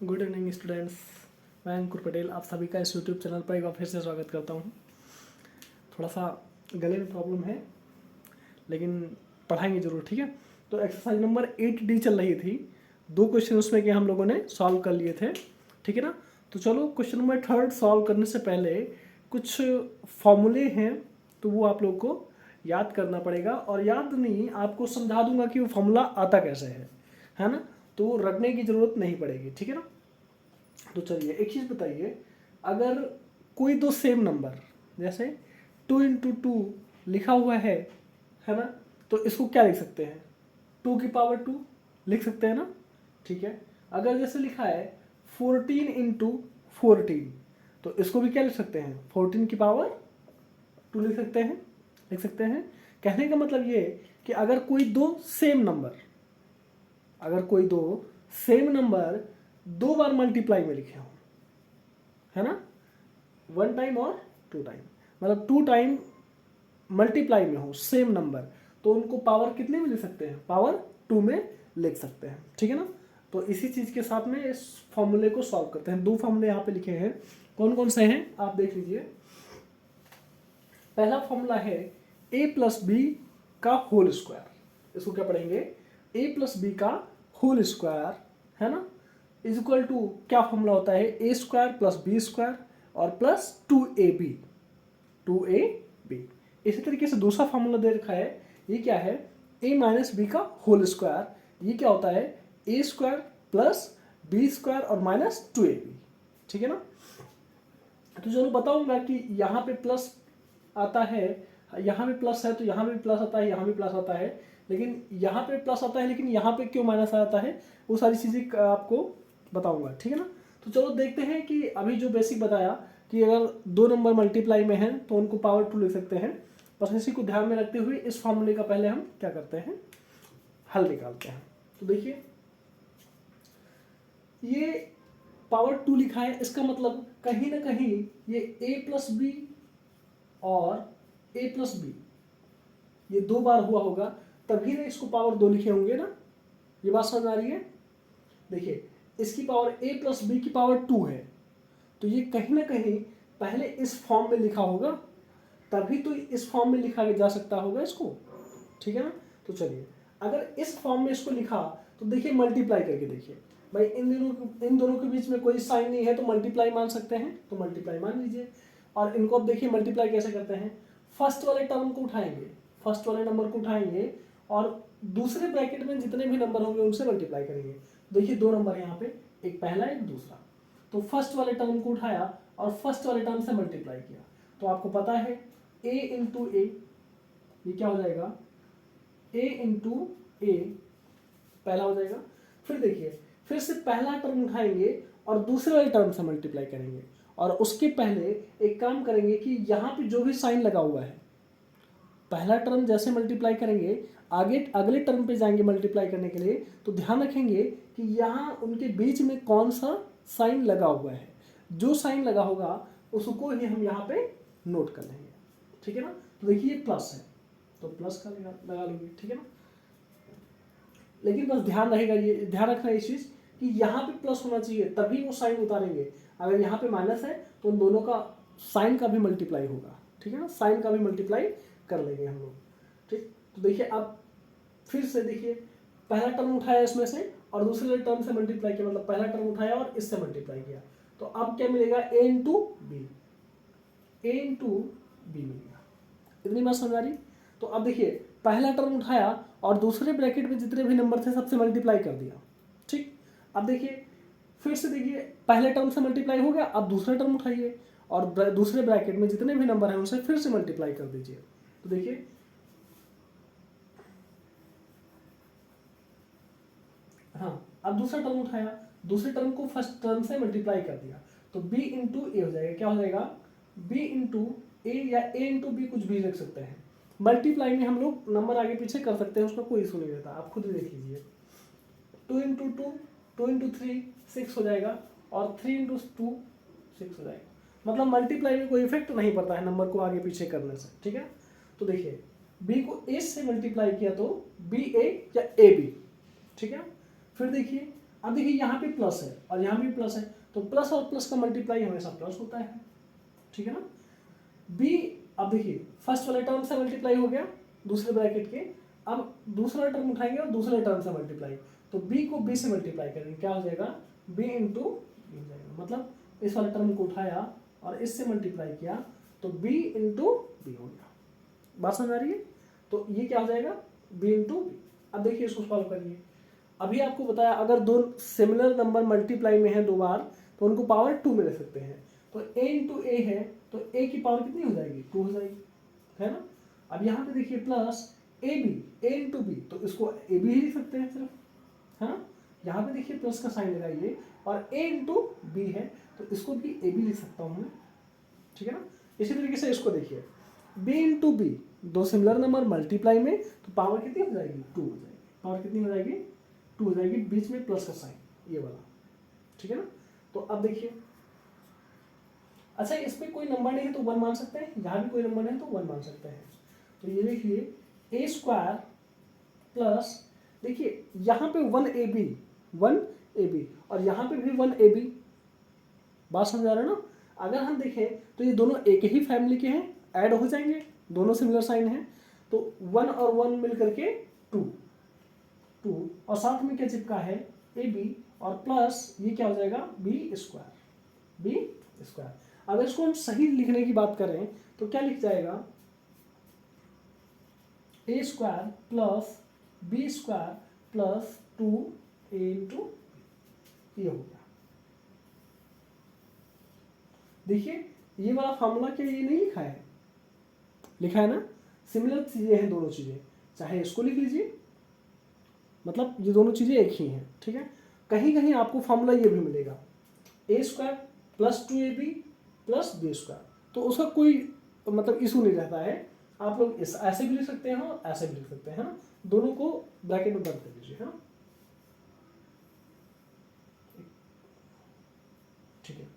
Good evening students, मैं अंकुर पटेल आप सभी का इस यूट्यूब चैनल पर एक बार फिर से स्वागत करता हूँ। थोड़ा सा गले में प्रॉब्लम है लेकिन पढ़ाएंगे ज़रूर, ठीक है। तो एक्सरसाइज नंबर 8D चल रही थी, 2 क्वेश्चन उसमें के हम लोगों ने सॉल्व कर लिए थे, ठीक है ना। तो चलो क्वेश्चन नंबर 3 सॉल्व करने से पहले कुछ फॉर्मूले हैं तो वो आप लोग को याद करना पड़ेगा, और याद नहीं आपको समझा दूंगा कि वो फॉर्मूला आता कैसे है ना। तो रटने की ज़रूरत नहीं पड़ेगी, ठीक है ना। तो चलिए एक चीज़ बताइए, अगर कोई दो सेम नंबर जैसे 2 × 2 लिखा हुआ है ना, तो इसको क्या लिख सकते हैं? 2 की पावर 2 लिख सकते हैं ना, ठीक है। अगर जैसे लिखा है 14 × 14, तो इसको भी क्या लिख सकते हैं? 14 की पावर 2 लिख सकते हैं। कहने का मतलब ये कि अगर कोई दो सेम नंबर 2 बार मल्टीप्लाई में लिखे हों, है ना, 1 टाइम और 2 टाइम, मतलब 2 टाइम मल्टीप्लाई में हो सेम नंबर, तो उनको पावर कितने में लिख सकते हैं? पावर 2 में लिख सकते हैं, ठीक है ना। तो इसी चीज़ के साथ में इस फॉर्मूले को सॉल्व करते हैं। 2 फॉर्मूले यहाँ पे लिखे हैं, कौन कौन से हैं आप देख लीजिए। पहला फॉर्मूला है a+b का होल स्क्वायर। इसको क्या पढ़ेंगे? a+b का होल स्क्वायर, है ना, इज इक्वल टू क्या फॉर्मूला होता है? a² + b² और प्लस 2ab। इसी तरीके से दूसरा फॉर्मूला दे रखा है, ये क्या है? a - b का होल स्क्वायर। ये क्या होता है? a² + b² और -2ab, ठीक है ना। तो चलो बताऊंगा कि यहाँ पे प्लस आता है, यहाँ पे प्लस है तो यहाँ पे प्लस आता है, यहाँ पे प्लस आता है, लेकिन यहाँ पे प्लस आता है लेकिन यहाँ पे क्यों माइनस आता है, वो सारी चीज़ें आपको बताऊंगा, ठीक है ना। तो चलो देखते हैं कि अभी जो बेसिक बताया कि अगर 2 नंबर मल्टीप्लाई में हैं तो उनको पावर 2 लिख सकते हैं। बस इसी को ध्यान में रखते हुए इस फॉर्मूले का पहले हम क्या करते हैं? हल निकालते हैं। तो देखिए ये पावर 2 लिखा है, इसका मतलब कहीं ना कहीं ये a+b और a+b ये 2 बार हुआ होगा, तभी ना इसको पावर 2 लिखे होंगे ना। ये बात समझ आ रही है? देखिए इसकी पावर a+b की पावर 2 है, तो ये कहीं ना कहीं पहले इस फॉर्म में लिखा होगा, तभी तो इस फॉर्म में लिखा जा सकता होगा इसको, ठीक है ना। तो चलिए अगर इस फॉर्म में इसको लिखा तो देखिए मल्टीप्लाई करके देखिए भाई, इन दोनों के बीच में कोई साइन नहीं है तो मल्टीप्लाई मान सकते हैं, तो मल्टीप्लाई मान लीजिए। और इनको अब देखिए मल्टीप्लाई कैसे करते हैं? फर्स्ट वाले टर्म को उठाएंगे, फर्स्ट वाले नंबर को उठाएंगे और दूसरे ब्रैकेट में जितने भी नंबर होंगे उनसे मल्टीप्लाई करेंगे। देखिए 2 नंबर यहाँ पे, एक पहला एक दूसरा, तो फर्स्ट वाले टर्म को उठाया और फर्स्ट वाले टर्म से मल्टीप्लाई किया, तो आपको पता है a × a, ये क्या हो जाएगा? a × a पहला हो जाएगा। फिर देखिए फिर से पहला टर्म उठाएंगे और दूसरे वाले टर्म से मल्टीप्लाई करेंगे, और उसके पहले एक काम करेंगे कि यहाँ पे जो भी साइन लगा हुआ है, पहला टर्म जैसे मल्टीप्लाई करेंगे आगे अगले टर्म पे जाएंगे मल्टीप्लाई करने के लिए, तो ध्यान रखेंगे कि यहाँ उनके बीच में कौन सा साइन लगा हुआ है। जो साइन लगा होगा उसको ही हम यहाँ पे नोट कर लेंगे, ठीक है ना। तो देखिए प्लस है तो प्लस का लगा लेंगे, ठीक है ना। लेकिन बस ध्यान रहेगा, ये ध्यान रखना इस चीज़ कि यहाँ पे प्लस होना चाहिए तभी वो साइन उतारेंगे। अगर यहाँ पे माइनस है तो उन दोनों का साइन का भी मल्टीप्लाई होगा, ठीक है ना, साइन का भी मल्टीप्लाई कर लेंगे हम लोग, ठीक। तो देखिए अब फिर से देखिए पहला टर्म उठाया इसमें से और दूसरे टर्म से मल्टीप्लाई किया, मतलब पहला टर्म उठाया और इससे मल्टीप्लाई किया, तो अब क्या मिलेगा? a × b मिलेगा। इतनी बात समझ आ रही? तो अब देखिए पहला टर्म उठाया और दूसरे ब्रैकेट में जितने भी नंबर थे सबसे मल्टीप्लाई कर दिया, ठीक। अब देखिए फिर से देखिए पहले टर्म से मल्टीप्लाई हो गया, अब दूसरा टर्म उठाइए और दूसरे ब्रैकेट में जितने भी नंबर हैं उनसे फिर से मल्टीप्लाई कर दीजिए। तो देखिए हाँ, अब दूसरा टर्म उठाया, दूसरे टर्म को फर्स्ट टर्म से मल्टीप्लाई कर दिया, तो b × a हो जाएगा। क्या हो जाएगा? b × a या a × b कुछ भी रख सकते हैं। मल्टीप्लाई में हम लोग नंबर आगे पीछे कर सकते हैं, उसका कोई इशू नहीं रहता, आप खुद देख लीजिए। 2 × 2 2 × 3 6 हो जाएगा और 3 × 2 6 हो जाएगा। मतलब मल्टीप्लाई में कोई इफेक्ट नहीं पड़ता है नंबर को आगे पीछे करने से, ठीक है। तो देखिए b को a से मल्टीप्लाई किया तो ba या ab, ठीक है। फिर देखिए अब देखिए यहाँ पे प्लस है और यहाँ भी प्लस है, तो प्लस और प्लस का मल्टीप्लाई हमेशा प्लस होता है, ठीक है ना। बी, अब देखिए फर्स्ट वाले टर्म से मल्टीप्लाई हो गया दूसरे ब्रैकेट के, अब दूसरा टर्म उठाएंगे और दूसरे टर्म से मल्टीप्लाई, तो बी को बी से मल्टीप्लाई करेंगे, क्या हो जाएगा, बी इंटू बी हो जाएगा। मतलब इस वाले टर्म को उठाया और इससे मल्टीप्लाई किया तो बी इंटू बी हो गया। बात समझ आ रही है। तो ये क्या हो जाएगा, बी इंटू बी। अब देखिए इसको सॉल्व करिए। अभी आपको बताया अगर दो सिमिलर नंबर मल्टीप्लाई में है दो बार तो उनको पावर 2 में ले सकते हैं। तो a इंटू ए है तो a की पावर कितनी हो जाएगी, 2 हो जाएगी, है ना। अब यहाँ पे देखिए plus A B, A into B, तो इसको ए बी ही लिख सकते हैं सिर्फ, है ना। यहाँ पे देखिए प्लस का साइन लगाइए और a इंटू बी है तो इसको भी ए बी लिख सकता हूँ मैं, ठीक है ना। इसी तरीके से इसको देखिए b इंटू बी, दो सिमिलर नंबर मल्टीप्लाई में तो पावर कितनी हो जाएगी, 2 हो जाएगी। पावर कितनी हो जाएगी, 2 हो जाएगी, बीच में प्लस का साइन ये वाला, ठीक है ना। तो अब देखिए अच्छा इस पे कोई नंबर नहीं है तो 1 मान सकते हैं, यहाँ भी कोई नंबर नहीं है तो 1 मान सकते हैं। तो ये देखिए ए स्क्वायर प्लस, देखिए यहाँ पे 1 और यहाँ पे भी 1 बात समझ आ रहा है ना। अगर हम देखें तो ये दोनों एक ही फैमिली के हैं, ऐड हो जाएंगे, दोनों सिमिलर साइन हैं, तो 1 और 1 मिल करके 2 और साथ में क्या चिपका है ए बी और प्लस ये क्या हो जाएगा बी स्क्वायर। अगर इसको हम सही लिखने की बात करें तो क्या लिख जाएगा, A square plus B square plus 2a into ये हो गया। देखिए ये वाला फॉर्मूला क्या ये नहीं लिखा है, लिखा है ना, सिमिलर चीजें हैं दोनों चीजें, चाहे इसको लिख लीजिए, मतलब ये दोनों चीजें एक ही हैं, ठीक है। कहीं कहीं आपको फॉर्मूला ये भी मिलेगा A square plus 2ab plus B square, तो उसका कोई मतलब इशू नहीं रहता है, आप लोग इस ऐसे भी लिख सकते हैं और ऐसे भी लिख सकते हैं ना, दोनों को ब्रैकेट में बंद कर दीजिए, है ना, ठीक है।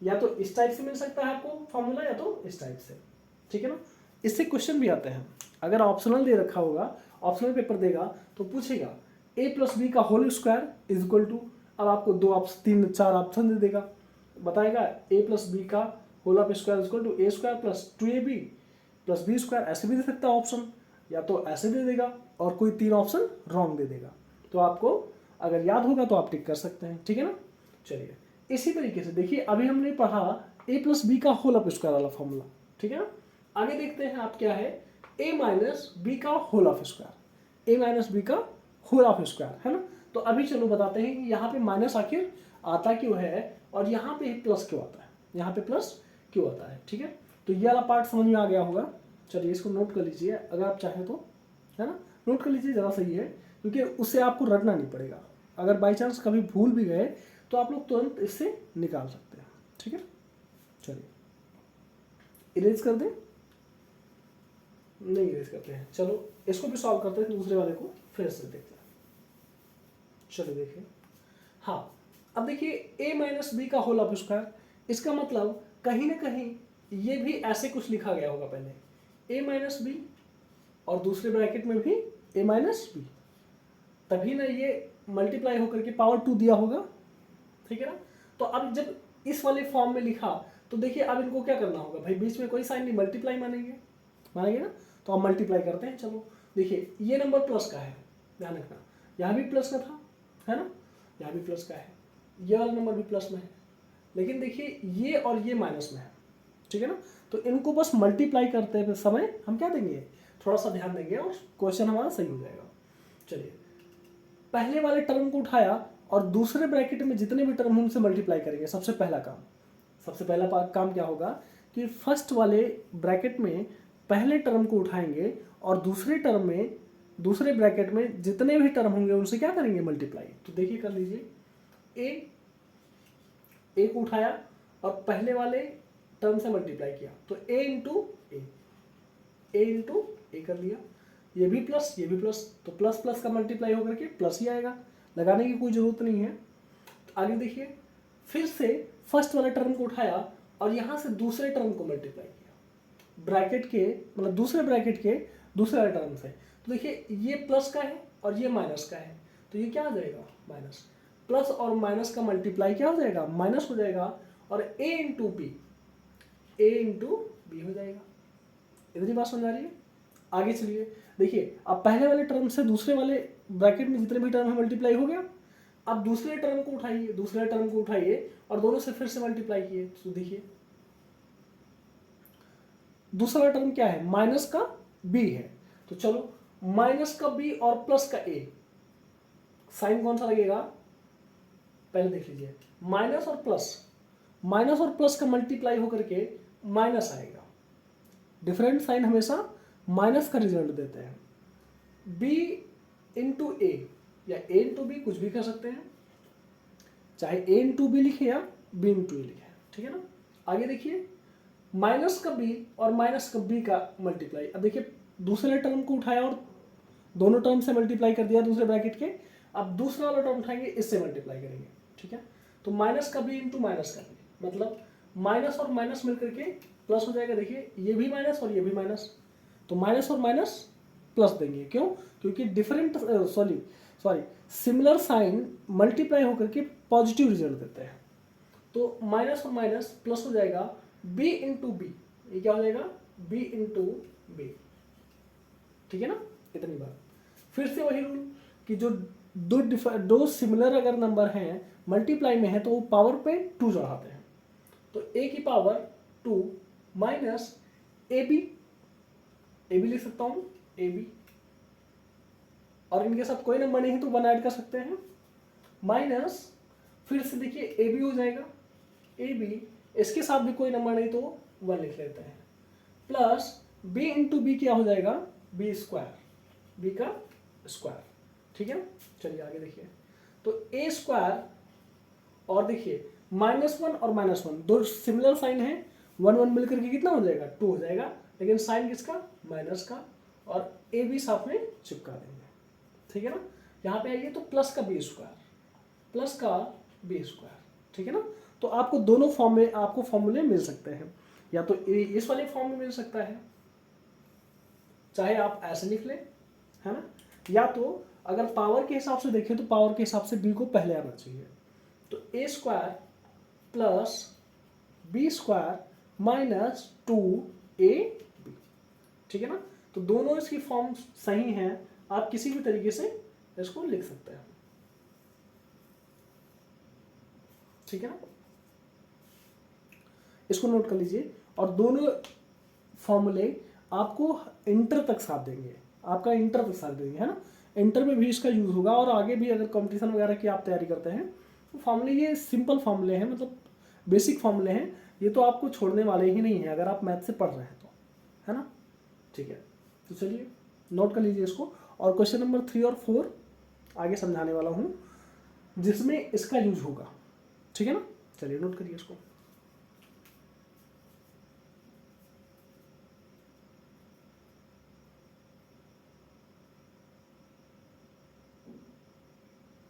या तो इस टाइप से मिल सकता है आपको फॉर्मूला या तो इस टाइप से, ठीक है ना। इससे क्वेश्चन भी आते हैं, अगर ऑप्शनल दे रखा होगा, ऑप्शनल पेपर देगा तो पूछेगा a प्लस बी का whole square is equal to, अब आपको 2 ऑप्शन 3 4 ऑप्शन दे देगा, बताएगा a प्लस बी का whole of square is equal to a square plus 2ab plus B square, ऐसे भी दे सकता है ऑप्शन, या तो ऐसे दे देगा और कोई 3 ऑप्शन रॉन्ग दे देगा। तो आपको अगर याद होगा तो आप टिक कर सकते हैं, ठीक है ना। चलिए इसी तरीके से देखिए अभी हमने पढ़ा a प्लस बी का होल ऑफ स्क्वायर वाला फॉर्मूला, ठीक है ना। आगे देखते हैं आप क्या है, a माइनस बी का whole of square, a minus B का होल ऑफ स्क्वायर, है ना। तो अभी चलो बताते हैं कि यहाँ पे माइनस आखिर आता क्यों है और यहाँ पे प्लस क्यों आता है, यहाँ पे प्लस क्यों आता है, ठीक है। तो ये वाला पार्ट समझ में आ गया होगा। चलिए इसको नोट कर लीजिए अगर आप चाहें तो, है ना, नोट कर लीजिए, ज़्यादा सही है, क्योंकि उससे आपको रटना नहीं पड़ेगा। अगर बाई चांस कभी भूल भी गए तो आप लोग तुरंत इससे निकाल सकते हैं, ठीक है। चलिए इरेज कर दें, नहीं इरेज करते हैं, चलो इसको भी सॉल्व करते हैं, दूसरे वाले को फिर से देखते हैं। चलो देखिए, हाँ अब देखिए a माइनस बी का होल ऑफ स्क्वायर, इसका मतलब कहीं ना कहीं ये भी ऐसे कुछ लिखा गया होगा, पहले a माइनस बी और दूसरे ब्रैकेट में भी a माइनस बी, तभी ना ये मल्टीप्लाई होकर के पावर 2 दिया होगा, ठीक है ना। तो अब जब इस वाले फॉर्म में लिखा तो देखिए अब इनको क्या करना होगा भाई, बीच में कोई साइन नहीं, मल्टीप्लाई मानेंगे ना। तो अब मल्टीप्लाई करते हैं, चलो देखिए ये नंबर प्लस का है, ध्यान रखना, यहाँ भी प्लस का था, है ना, यहाँ भी प्लस का है, ये वाला नंबर भी प्लस में है, लेकिन देखिए ये और ये माइनस में है, ठीक है ना। तो इनको बस मल्टीप्लाई करते हुए समय हम क्या देंगे, थोड़ा सा ध्यान देंगे और क्वेश्चन हमारा सही हो जाएगा। चलिए पहले वाले टर्म को उठाया और दूसरे ब्रैकेट में जितने भी टर्म उनसे मल्टीप्लाई करेंगे। सबसे पहला काम क्या होगा कि फर्स्ट वाले ब्रैकेट में पहले टर्म को उठाएंगे और दूसरे ब्रैकेट में जितने भी टर्म होंगे उनसे क्या करेंगे, मल्टीप्लाई। तो देखिए कर लीजिए, ए को उठाया और पहले वाले टर्म से मल्टीप्लाई किया तो a इंटू ए कर लिया, ये भी प्लस, तो प्लस प्लस का मल्टीप्लाई होकर के प्लस ही आएगा, लगाने की कोई जरूरत नहीं है। तो आगे देखिए फिर से फर्स्ट वाले टर्म को उठाया और यहाँ से दूसरे टर्म को मल्टीप्लाई किया, ब्रैकेट के मतलब दूसरे ब्रैकेट के दूसरे वाले टर्म से। तो देखिए ये प्लस का है और ये माइनस का है, तो ये क्या आ जाएगा, माइनस। प्लस और माइनस का मल्टीप्लाई क्या हो जाएगा, माइनस हो जाएगा, और a इंटू बी हो जाएगा। इतनी बात समझ आ रही है। आगे चलिए, देखिए अब पहले वाले टर्म से दूसरे वाले ब्रैकेट में जितने भी टर्म है मल्टीप्लाई हो गया। अब दूसरे टर्म को उठाइए और दोनों से फिर से मल्टीप्लाई किए, तो देखिए दूसरा टर्म क्या है, माइनस का b है। तो चलो माइनस का b और प्लस का a, साइन कौन सा लगेगा पहले देख लीजिए। माइनस और प्लस का मल्टीप्लाई होकर के माइनस आएगा। डिफरेंट साइन हमेशा माइनस का रिजल्ट देते हैं। b इंटू ए या a इंटू बी, कुछ भी कर सकते हैं, चाहे a इंटू बी लिखे या b इंटू ए लिखे, ठीक है ना। आगे देखिए माइनस का b और माइनस का b का मल्टीप्लाई। अब देखिए दूसरे टर्म को उठाया और दोनों टर्म से मल्टीप्लाई कर दिया दूसरे ब्रैकेट के। अब दूसरा वाला टर्म उठाएंगे, इससे मल्टीप्लाई करेंगे, ठीक है। तो माइनस का b इंटू माइनस का b, मतलब माइनस और माइनस मिलकर के प्लस हो जाएगा। देखिए ये भी माइनस और ये भी माइनस, तो माइनस और माइनस प्लस देंगे, क्यों, क्योंकि different sorry similar sign multiply होकर के पॉजिटिव रिजल्ट देते हैं। तो माइनस और माइनस प्लस हो जाएगा, b इंटू बी, ये क्या हो जाएगा, b इंटू बी, ठीक है ना। इतनी बात। फिर से वही रूल कि जो दो सिमिलर अगर नंबर हैं मल्टीप्लाई में है तो वो पावर पे 2 चढ़ाते हैं। तो a की पावर 2 माइनस ab लिख सकता हूँ, ab, और इनके साथ कोई नंबर नहीं है तो 1 ऐड कर सकते हैं, माइनस फिर से देखिए ab हो जाएगा, ab, इसके साथ भी कोई नंबर नहीं तो 1 लिख लेते हैं, प्लस b इंटू बी क्या हो जाएगा, b स्क्वायर, b का स्क्वायर, ठीक है। चलिए आगे देखिए, तो a स्क्वायर, और देखिए -1 और -1 दो सिमिलर साइन है, 1 मिलकर के कितना हो जाएगा, 2 हो जाएगा, लेकिन साइन किसका, माइनस का, और a भी साथ में चिपका देंगे, ठीक है ना। यहाँ पे आइए तो प्लस का b स्क्वायर, ठीक है ना। तो आपको दोनों फॉर्म में आपको फॉर्मूले मिल सकते हैं, या तो इस वाले फॉर्म में मिल सकता है, चाहे आप ऐसे लिख लें, है ना, या तो अगर पावर के हिसाब से देखें तो पावर के हिसाब से b को पहले आना चाहिए। तो a square plus b square minus 2ab, ठीक है ना। तो दोनों इसकी फॉर्म सही हैं, आप किसी भी तरीके से इसको लिख सकते हैं, ठीक है ना। इसको नोट कर लीजिए, और दोनों फॉर्मूले आपको इंटर तक साथ देंगे, है ना। इंटर में भी इसका यूज होगा, और आगे भी अगर कंपटीशन वगैरह की आप तैयारी करते हैं तो फॉर्मूले ये सिंपल फॉर्मूले हैं, मतलब बेसिक फॉर्मूले हैं, ये तो आपको छोड़ने वाले ही नहीं है अगर आप मैथ से पढ़ रहे हैं तो, है ना, ठीक है। तो चलिए नोट कर लीजिए इसको, और क्वेश्चन नंबर 3 और 4 आगे समझाने वाला हूँ जिसमें इसका यूज होगा, ठीक है ना। चलिए नोट करिए इसको।